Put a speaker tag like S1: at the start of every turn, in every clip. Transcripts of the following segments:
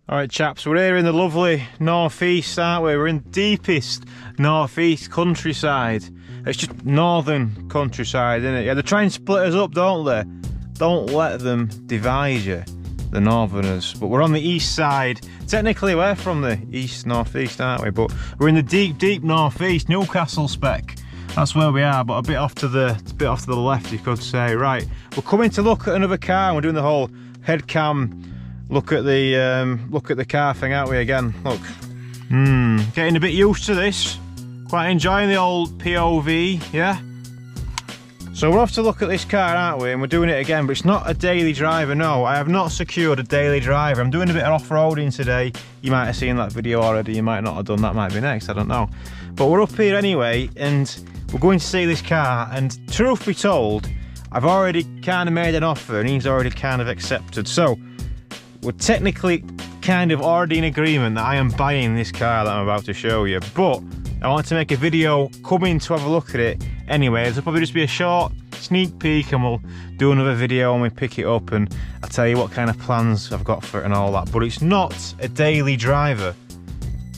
S1: Alright chaps, we're here in the lovely northeast, aren't we? We're in deepest northeast countryside. It's just northern countryside, isn't it? Yeah, they try and split us up, don't they? Don't let them divide you, the northerners. But we're on the east side. Technically we're from the east northeast, aren't we? But we're in the deep northeast, Newcastle spec. That's where we are, but a bit off to the left, you could say. Right, we're coming to look at another car, and we're doing the whole head cam look at the car thing, aren't we, again? Look. Getting a bit used to this. Quite enjoying the old POV, yeah? So we're off to look at this car, aren't we? And we're doing it again, but it's not a daily driver, no. I have not secured a daily driver. I'm doing a bit of off-roading today. You might have seen that video already, you might not have done, that might be next, I don't know. But we're up here anyway, and we're going to see this car, and truth be told, I've already kind of made an offer, and he's already kind of accepted. So, we're technically kind of already in agreement that I am buying this car that I'm about to show you, but I want to make a video coming to have a look at it anyway. It'll probably just be a short sneak peek, and we'll do another video when we pick it up, and I'll tell you what kind of plans I've got for it and all that. But it's not a daily driver.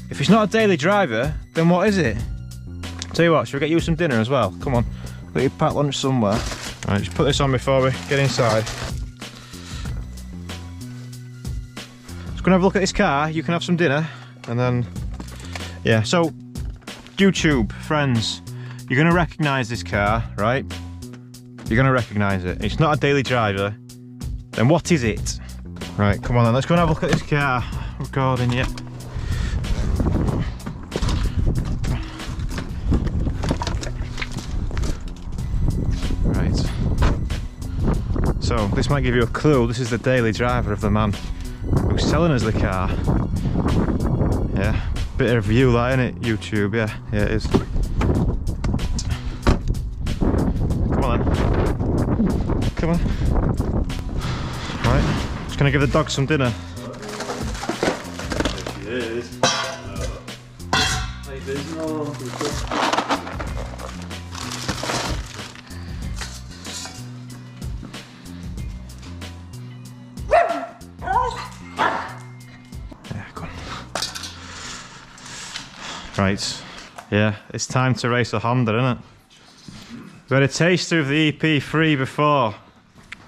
S1: If it's not a daily driver, then what is it? Tell you what, should we get you some dinner as well? Come on, got your packed lunch somewhere. All right, just put this on before we get inside. Gonna have a look at this car, you can have some dinner, and then yeah. So YouTube friends, you're gonna recognize this car, right? You're gonna recognize it. It's not a daily driver. Then what is it? Right, come on then, let's go and have a look at this car. Recording, yep. Right, so this might give you a clue. This is the daily driver of the man who's selling us the car. Yeah, bit of view that, innit? YouTube, yeah, it is. Come on then. Come on. Right, just gonna give the dog some dinner.
S2: There she is. Like there's no...
S1: Right, yeah, it's time to race a Honda, isn't it? We had a taster of the EP3 before.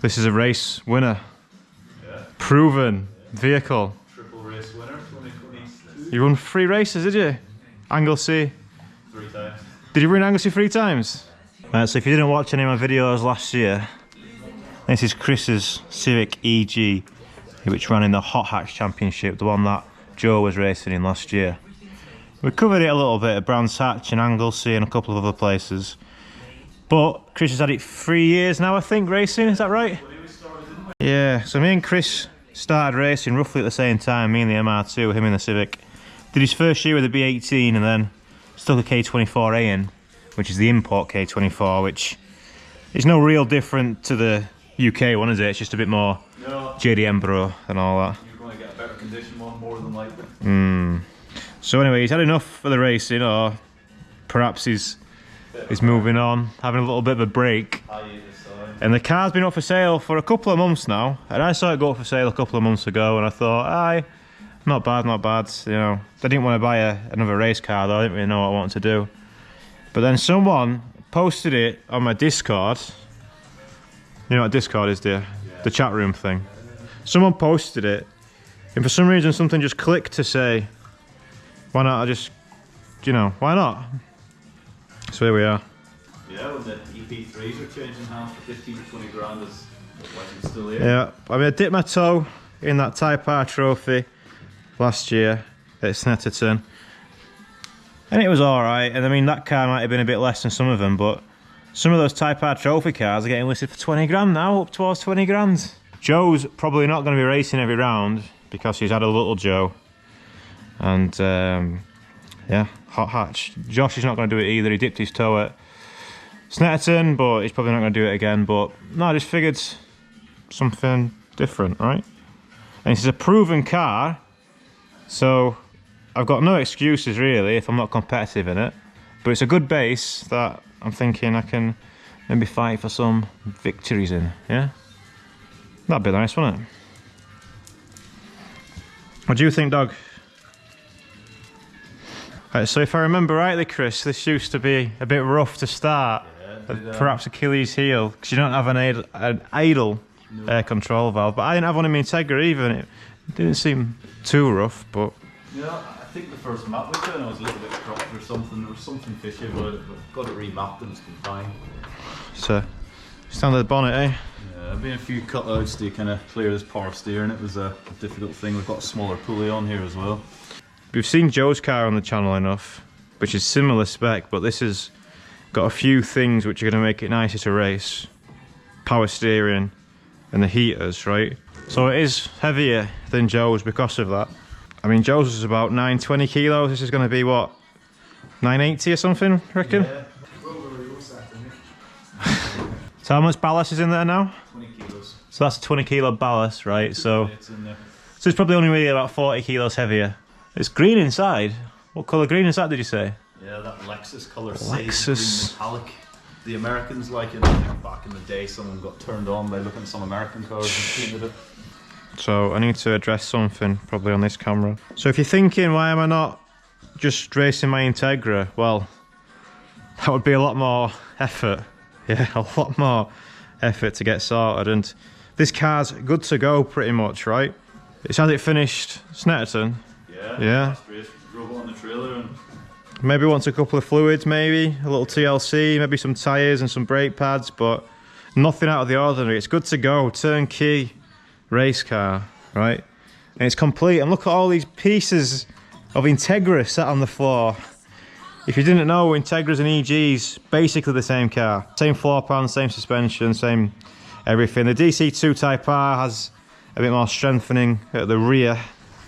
S1: This is a race winner.
S2: Yeah.
S1: Proven vehicle.
S2: Triple race winner, 2022.
S1: You won 3 races, did you? Anglesey?
S2: 3 times.
S1: Did you win Anglesey 3 times? Right, so if you didn't watch any of my videos last year, this is Chris's Civic EG, which ran in the Hot Hatch Championship, the one that Joe was racing in last year. We covered it a little bit at Brands Hatch and Anglesey and a couple of other places. But Chris has had it 3 years now, I think, racing, is that right? Yeah, so me and Chris started racing roughly at the same time, me in the MR2, him in the Civic. Did his first year with the B18 and then stuck a K24A in, which is the import K24, which is no real different to the UK one, is it? It's just a bit more JD Embro and all that.
S2: You're going to get a better condition one, more than likely.
S1: So anyway, he's had enough for the racing, or perhaps he's moving on, having a little bit of a break. And the car's been up for sale for a couple of months now, and I saw it go up for sale a couple of months ago, and I thought, aye, not bad, you know. I didn't want to buy another race car though, I didn't really know what I wanted to do. But then someone posted it on my Discord. You know what Discord is, dear? Yeah. The chat room thing. Someone posted it, and for some reason something just clicked to say, why not? I just, you know, why not? So here we are.
S2: Yeah, when the EP3s are changing hands for 15 to 20 grand, is it's still here.
S1: Yeah, I mean, I dipped my toe in that Type R trophy last year at Snetterton, and it was alright. And I mean, that car might have been a bit less than some of them, but some of those Type R trophy cars are getting listed for 20 grand now, up towards 20 grand. Joe's probably not going to be racing every round because he's had a little Joe. And yeah, Hot Hatch. Josh is not going to do it either. He dipped his toe at Snetterton, but he's probably not going to do it again. But no, I just figured something different, right? And this is a proven car, so I've got no excuses really if I'm not competitive in it. But it's a good base that I'm thinking I can maybe fight for some victories in, yeah? That'd be nice, wouldn't it? What do you think, dog? Right, so if I remember rightly, Chris, this used to be a bit rough to start. Yeah, perhaps Achilles heel, because you don't have an idle air control valve. But I didn't have one in my Integra either, and it didn't seem too rough, but...
S2: Yeah, I think the first map we did, was a little bit cropped or something. There was something fishy, but we've got it remapped and it's been fine.
S1: So, standard bonnet, eh?
S2: Yeah, there've been a few cutouts to kind of clear this power steering. It was a difficult thing. We've got a smaller pulley on here as well.
S1: We've seen Joe's car on the channel enough, which is similar spec, but this has got a few things which are going to make it nicer to race. Power steering and the heaters, right? So it is heavier than Joe's because of that. I mean, Joe's is about 920 kilos. This is going to be what, 980 or something, reckon? Yeah. So how much ballast is in there now?
S2: 20 kilos.
S1: So that's a 20 kilo ballast, right? So it's probably only really about 40 kilos heavier. It's green inside. What colour green is that, did you say?
S2: Yeah, that Lexus colour.
S1: Lexus.
S2: Green metallic. The Americans like it. I think back in the day someone got turned on by looking at some American cars and painted it.
S1: So I need to address something probably on this camera. So if you're thinking, why am I not just racing my Integra? Well, that would be a lot more effort. Yeah, a lot more effort to get sorted. And this car's good to go pretty much, right? It's has it finished Snetterton? Yeah.
S2: Last race, drove it on the trailer and...
S1: Maybe wants a couple of fluids, maybe a little TLC, maybe some tyres and some brake pads, but nothing out of the ordinary. It's good to go, turnkey race car, right? And it's complete. And look at all these pieces of Integra sat on the floor. If you didn't know, Integras and EGs, basically the same car. Same floor pan, same suspension, same everything. The DC2 Type R has a bit more strengthening at the rear,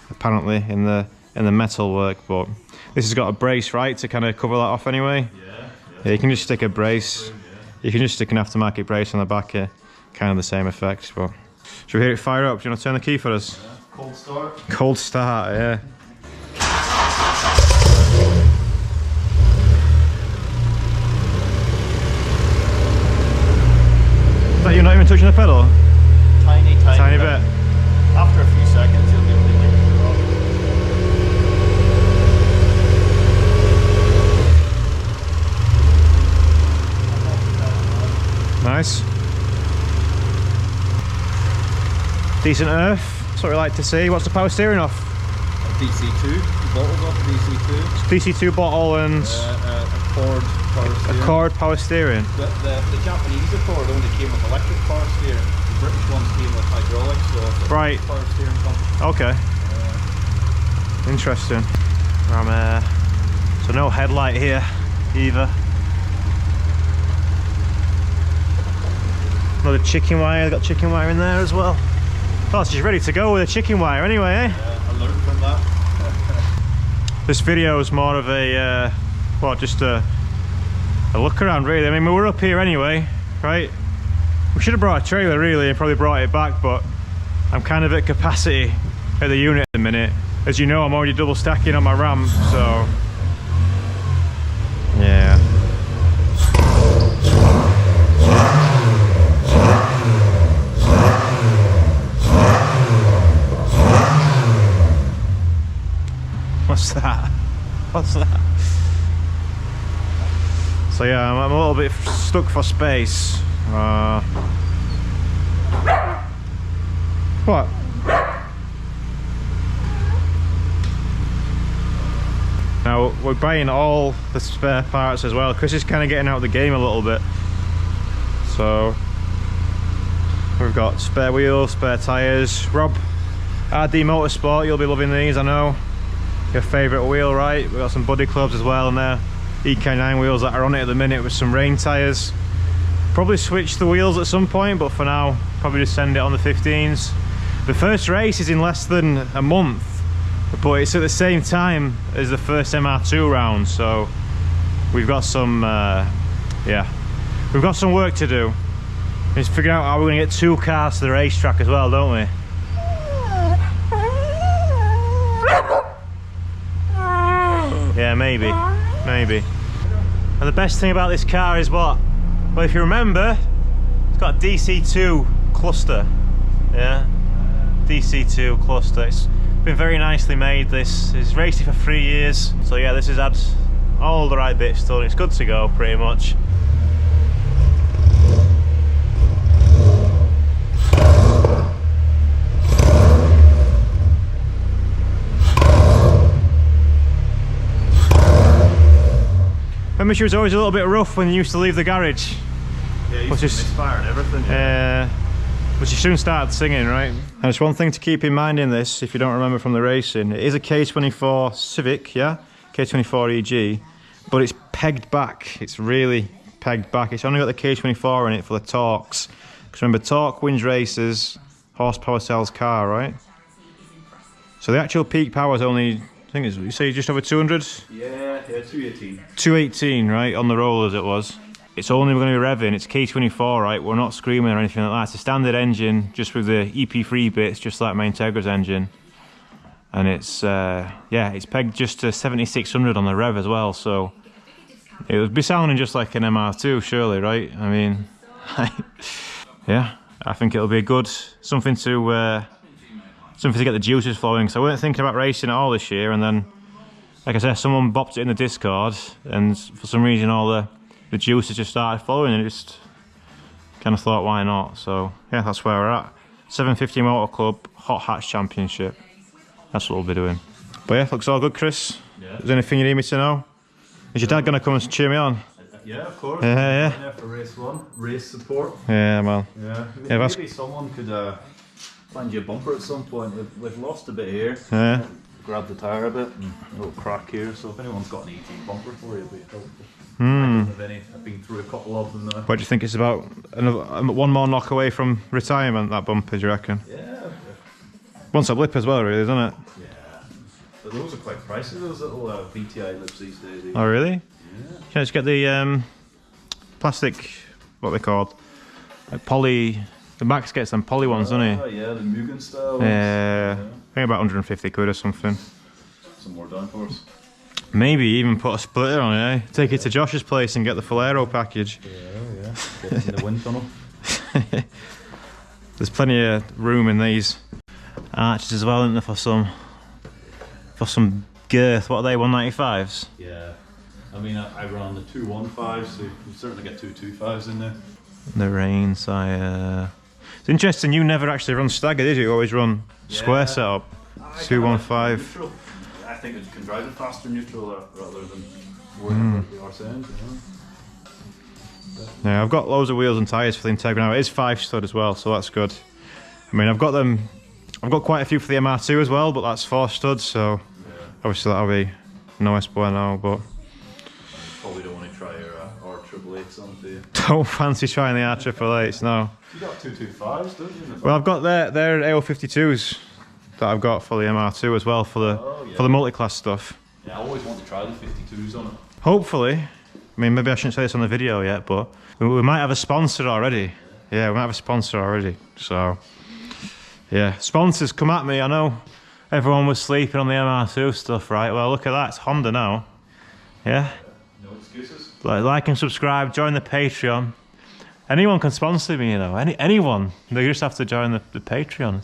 S1: apparently, in the metal work, but this has got a brace, right, to kind of cover that off anyway. Yeah, you can just stick a brace. You can just stick an aftermarket brace on the back here, kind of the same effect. But should we hear it fire up? Do you want to turn the key for us?
S2: Yeah. Cold start.
S1: Cold start, yeah. But you're not even touching the pedal? Tiny bit.
S2: After a few seconds, you'll be able to hear it go off.
S1: Nice. Decent earth. That's what we like to see. What's the power steering off?
S2: DC2. Bottles off DC2.
S1: DC2 bottle and
S2: Accord power steering.
S1: Accord power steering.
S2: The Japanese Accord only came with electric power steering. The British ones came with hydraulics, so it's a
S1: right.
S2: Power steering company.
S1: Okay. Interesting. So no headlight here either. Another chicken wire. They've got chicken wire in there as well. Oh, she's ready to go with a chicken wire anyway, eh?
S2: I learned from that.
S1: This video is more of a, well, just a look around really. I mean, we were up here anyway, right? We should have brought a trailer really and probably brought it back, but I'm kind of at capacity at the unit at the minute. As you know, I'm already double stacking on my Ram, so yeah. What's that? What's that? So yeah, I'm a little bit stuck for space. What? Now we're buying all the spare parts as well. Chris is kind of getting out of the game a little bit. So we've got spare wheels, spare tyres. Rob, RD Motorsport, you'll be loving these, I know. Your favourite wheel, right? We've got some Body clubs as well, and they're EK9 wheels that are on it at the minute with some rain tyres. Probably switch the wheels at some point, but for now, probably just send it on the 15s. The first race is in less than a month, but it's at the same time as the first MR2 round, so we've got some, yeah, we've got some work to do. Just figure out how we're going to get 2 cars to the racetrack as well, don't we? Yeah, maybe. And the best thing about this car is what? Well, if you remember, it's got a DC2 cluster. Yeah, DC2 cluster. It's Been very nicely made. This is raced it for 3 years, so yeah, this has had all the right bits done. It's good to go pretty much. Remember, she was always a little bit rough when you used to leave the garage.
S2: Yeah, you used to misfire and everything. Yeah.
S1: But she soon started singing, right? And it's one thing to keep in mind in this, if you don't remember from the racing, it is a K24 Civic, yeah? K24 EG, but it's pegged back. It's really pegged back. It's only got the K24 in it for the torques. Because remember, torque wins races, horsepower sells car, right? So the actual peak power is only, I think it's, you say just over 200?
S2: Yeah, 218.
S1: 218, right, on the rollers it was. It's only going to be revving, it's K24, right, we're not screaming or anything like that. It's a standard engine, just with the EP3 bits, just like my Integra's engine. And it's, yeah, it's pegged just to 7600 on the rev as well, so it would be sounding just like an MR2, surely, right? I mean, yeah, I think it'll be a good, something to get the juices flowing. So I weren't thinking about racing at all this year, and then, like I said, someone bopped it in the Discord, and for some reason all the juices just started flowing, and I just kind of thought, why not? So yeah, that's where we're at. 750 Motor Club Hot Hatch Championship. That's what we'll be doing. But yeah, looks all good, Chris. Yeah. Is there anything you need me to know? Is your dad going to come and cheer me on?
S2: Yeah, of course.
S1: Yeah, yeah.
S2: There for race 1, race support.
S1: Yeah, man.
S2: Yeah, maybe someone could find you a bumper at some point. We've lost a bit here.
S1: Yeah.
S2: Grab the tyre a bit, and a little crack here. So if anyone's got an ET bumper for you, it'd be helpful. I don't have any. I've been through a couple of them now.
S1: What do you think it's about? One more knock away from retirement, that bumper, do you reckon?
S2: Yeah.
S1: Wants a lip as well, really, doesn't it?
S2: Yeah. But those are quite pricey, those little VTI lips these days.
S1: Oh, really?
S2: Yeah.
S1: Can I just get the plastic, what are they called? Like poly, the Max gets them poly ones, doesn't he?
S2: Yeah, the Mugen style ones.
S1: Yeah. I think about 150 quid or something.
S2: Some more down for us.
S1: Maybe even put a splitter on it, eh? Take it to Josh's place and get the Falero package.
S2: Yeah. Get it in the wind tunnel.
S1: There's plenty of room in these arches as well, isn't there, for some girth. What are they, 195s?
S2: Yeah. I mean, I run the 215s, so you certainly get 225s in there.
S1: The reins, it's interesting, you never actually run stagger, did you? You always run square setup, 215.
S2: I think it can drive it faster neutral rather than worrying about the arse end, you know?
S1: Yeah, I've got loads of wheels and tyres for the Integra now. It is 5-stud as well, so that's good. I mean, I've got quite a few for the MR2 as well, but that's 4-stud, so obviously that'll be no S-boy now, but...
S2: Probably don't want to try your R888s on, do you?
S1: Don't fancy trying the R888s, no.
S2: You got 225s, don't you?
S1: Well, I've got their AO52s that I've got for the MR2 as well, for the multi-class stuff.
S2: Yeah, I always want to try the 52s on it.
S1: Hopefully. I mean, maybe I shouldn't say this on the video yet, but we might have a sponsor already. Yeah, we might have a sponsor already, so... Yeah, sponsors, come at me. I know everyone was sleeping on the MR2 stuff, right? Well, look at that, it's Honda now. Yeah?
S2: No excuses.
S1: Like and subscribe, join the Patreon. Anyone can sponsor me, you know, anyone. They just have to join the Patreon.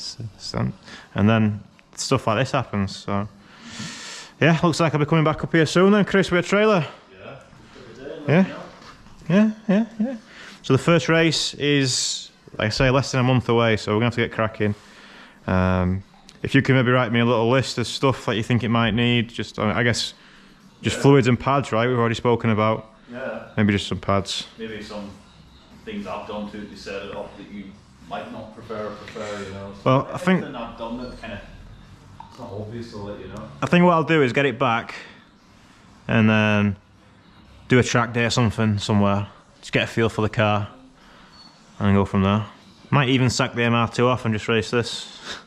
S1: And then stuff like this happens, so. Yeah, looks like I'll be coming back up here soon then, Chris, with a trailer. Yeah. So the first race is, like I say, less than a month away, so we're going to have to get cracking. If you can maybe write me a little list of stuff that you think it might need, just I guess just fluids and pads, right? We've already spoken about.
S2: Yeah.
S1: Maybe just some pads.
S2: Maybe some things I've done to set it up that you might not prefer, you know. So
S1: well, I think
S2: I've done that kind of, it's not obvious, I'll let you know.
S1: I think what I'll do is get it back and then do a track day or something somewhere. Just get a feel for the car and go from there. Might even sack the MR2 off and just race this.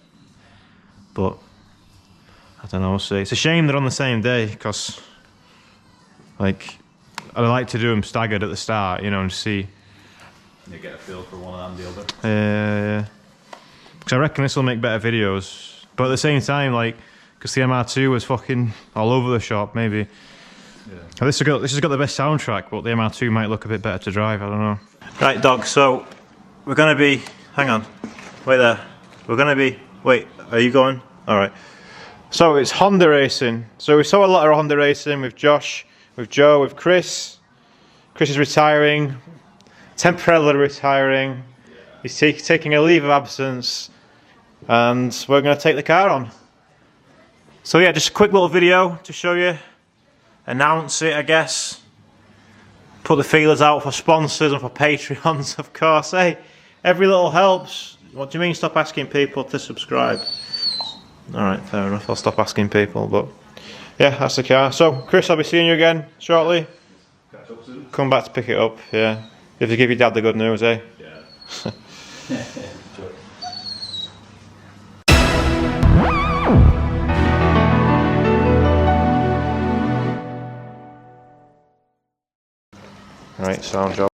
S1: But I don't know, we'll see. It's a shame they're on the same day because like I like to do them staggered at the start, you know, and see.
S2: You get a feel for one and the other.
S1: Yeah. Because I reckon this will make better videos. But at the same time, like, because the MR2 was fucking all over the shop, maybe. Yeah. This has got the best soundtrack, but the MR2 might look a bit better to drive, I don't know. Right, dog, so we're going to be... Hang on. Wait there. We're going to be... Wait, are you going? Alright. So it's Honda racing. So we saw a lot of Honda racing with Josh, with Joe, with Chris. Chris is retiring, temporarily retiring. He's taking a leave of absence, and we're going to take the car on. So yeah, just a quick little video to show you, announce it, I guess. Put the feelers out for sponsors and for Patreons, of course. Hey, every little helps. What do you mean stop asking people to subscribe? Alright, fair enough, I'll stop asking people, but yeah, that's the car. So, Chris, I'll be seeing you again shortly.
S2: Catch up soon.
S1: Come back to pick it up, yeah. You have to give your dad the good news, eh?
S2: Yeah.
S1: Right, sound job.